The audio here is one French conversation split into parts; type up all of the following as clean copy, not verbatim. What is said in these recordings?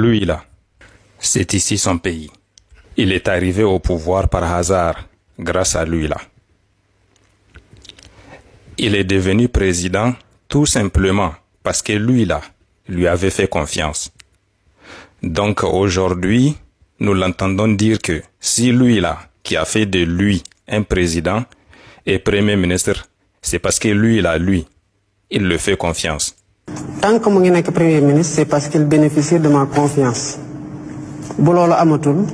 Lui là, c'est ici son pays. Il est arrivé au pouvoir par hasard, grâce à lui là. Il est devenu président tout simplement parce que lui là, lui avait fait confiance. Donc aujourd'hui, nous l'entendons dire que si lui là, qui a fait de lui un président et premier ministre, c'est parce que lui là, il le fait confiance. Tant que je suis premier ministre, c'est parce qu'il bénéficie de ma confiance. Si amatul,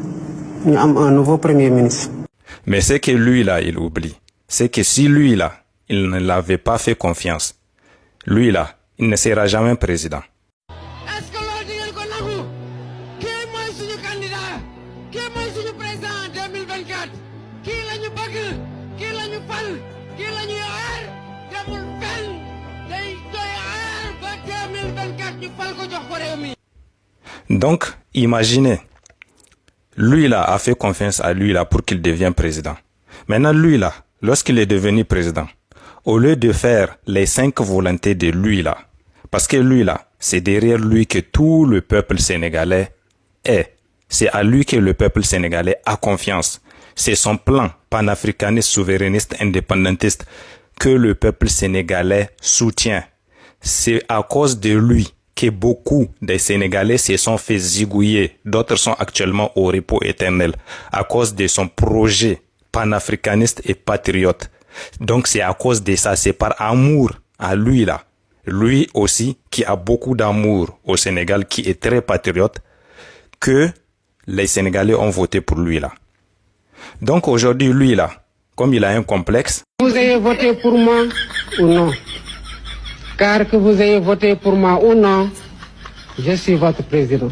nous avons un nouveau premier ministre. Mais c'est que lui là, il oublie. C'est que si lui là, il ne l'avait pas fait confiance, lui là, il ne sera jamais président. Est-ce que l'on dit que nous, qui est le candidat, qui est le président en 2024, qui est le bug, qui est le fal, qui est le air, qui est le fen, de 2024, nous fal ko jox ko réew mi. Donc, imaginez, lui là a fait confiance à lui là pour qu'il devienne président. Maintenant, lui là, lorsqu'il est devenu président, au lieu de faire les 5 volontés de lui là, parce que lui là, c'est derrière lui que tout le peuple sénégalais est. C'est à lui que le peuple sénégalais a confiance. C'est son plan panafricaniste, souverainiste, indépendantiste que le peuple sénégalais soutient. C'est à cause de lui que beaucoup des Sénégalais se sont fait zigouiller. D'autres sont actuellement au repos éternel à cause de son projet panafricaniste et patriote. Donc c'est à cause de ça, c'est par amour à lui là. Lui aussi qui a beaucoup d'amour au Sénégal, qui est très patriote, que les Sénégalais ont voté pour lui là. Donc aujourd'hui, lui là, comme il a un complexe... Vous ayez voté pour moi ou non? Car que vous ayez voté pour moi ou non, je suis votre président.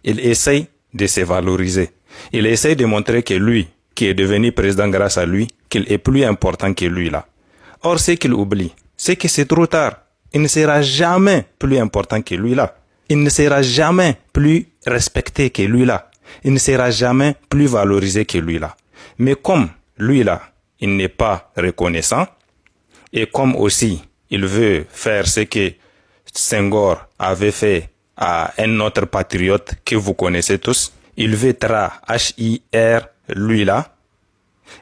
Il essaye de se valoriser. Il essaye de montrer que lui, qui est devenu président grâce à lui, qu'il est plus important que lui là. Or, ce qu'il oublie, c'est que c'est trop tard. Il ne sera jamais plus important que lui là. Il ne sera jamais plus respecté que lui là. Il ne sera jamais plus valorisé que lui là. Mais comme lui là, il n'est pas reconnaissant, et comme aussi il veut faire ce que Senghor avait fait à un autre patriote que vous connaissez tous, il veut H-I-R, lui là,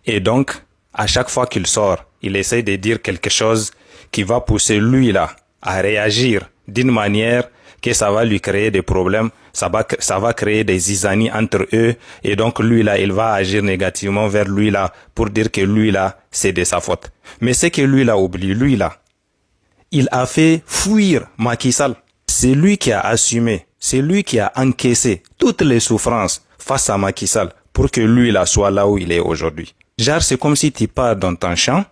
et donc à chaque fois qu'il sort, il essaie de dire quelque chose qui va pousser lui là à réagir d'une manière que ça va lui créer des problèmes, ça va créer des zizanies entre eux, et donc lui là, il va agir négativement vers lui là pour dire que lui là, c'est de sa faute. Mais c'est que lui là oublie, lui là, il a fait fuir Macky Sall. C'est lui qui a assumé, c'est lui qui a encaissé toutes les souffrances face à Macky Sall pour que lui là soit là où il est aujourd'hui. Genre, c'est comme si tu pars dans ton champ,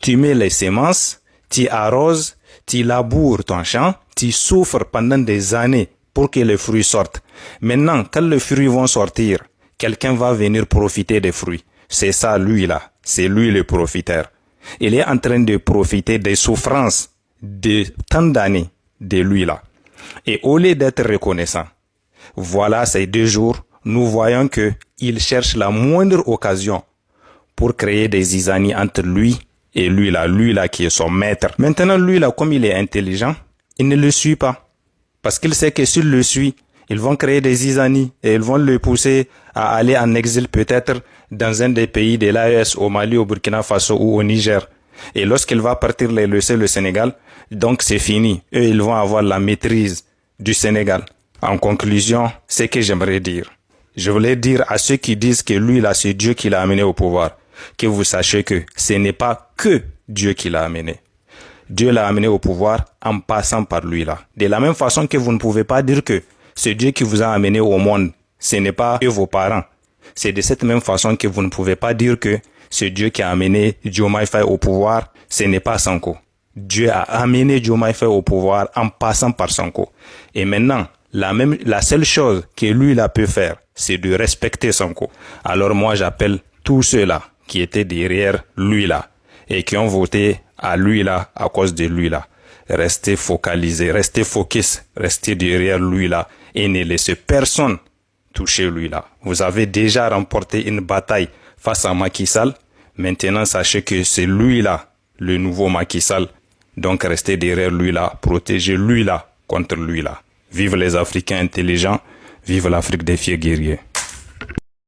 tu mets les semences, tu arroses, tu laboures ton champ, tu souffres pendant des années pour que les fruits sortent. Maintenant, quand les fruits vont sortir, quelqu'un va venir profiter des fruits. C'est ça, lui là. C'est lui le profiteur. Il est en train de profiter des souffrances de tant d'années de lui là. Et au lieu d'être reconnaissant, voilà ces 2 jours, nous voyons que il cherche la moindre occasion pour créer des zizanies entre lui et lui là qui est son maître. Maintenant, lui là, comme il est intelligent, il ne le suit pas. Parce qu'il sait que s'il le suit, ils vont créer des zizanies et ils vont le pousser à aller en exil peut-être dans un des pays de l'AES, au Mali, au Burkina Faso ou au Niger. Et lorsqu'il va partir les laisser le Sénégal, donc c'est fini. Eux, ils vont avoir la maîtrise du Sénégal. En conclusion, c'est ce que j'aimerais dire. Je voulais dire à ceux qui disent que lui là, c'est Dieu qui l'a amené au pouvoir, que vous sachiez que ce n'est pas que Dieu qui l'a amené. Dieu l'a amené au pouvoir en passant par lui là. De la même façon que vous ne pouvez pas dire que c'est Dieu qui vous a amené au monde, ce n'est pas que vos parents. C'est de cette même façon que vous ne pouvez pas dire que c'est Dieu qui a amené Diomaye Faye au pouvoir, ce n'est pas Sonko. Dieu a amené Diomaye Faye au pouvoir en passant par Sonko. Et maintenant, la seule chose que lui là peut faire, c'est de respecter Sonko. Alors moi j'appelle tous ceux-là qui étaient derrière lui là et qui ont voté à lui là à cause de lui là. Restez focalisés, restez focus, restez derrière lui là et ne laissez personne toucher lui là. Vous avez déjà remporté une bataille face à Macky Sall. Maintenant sachez que c'est lui là, le nouveau Macky Sall. Donc restez derrière lui là, protégez lui là contre lui là. Vive les Africains intelligents, vive l'Afrique des fiers guerriers.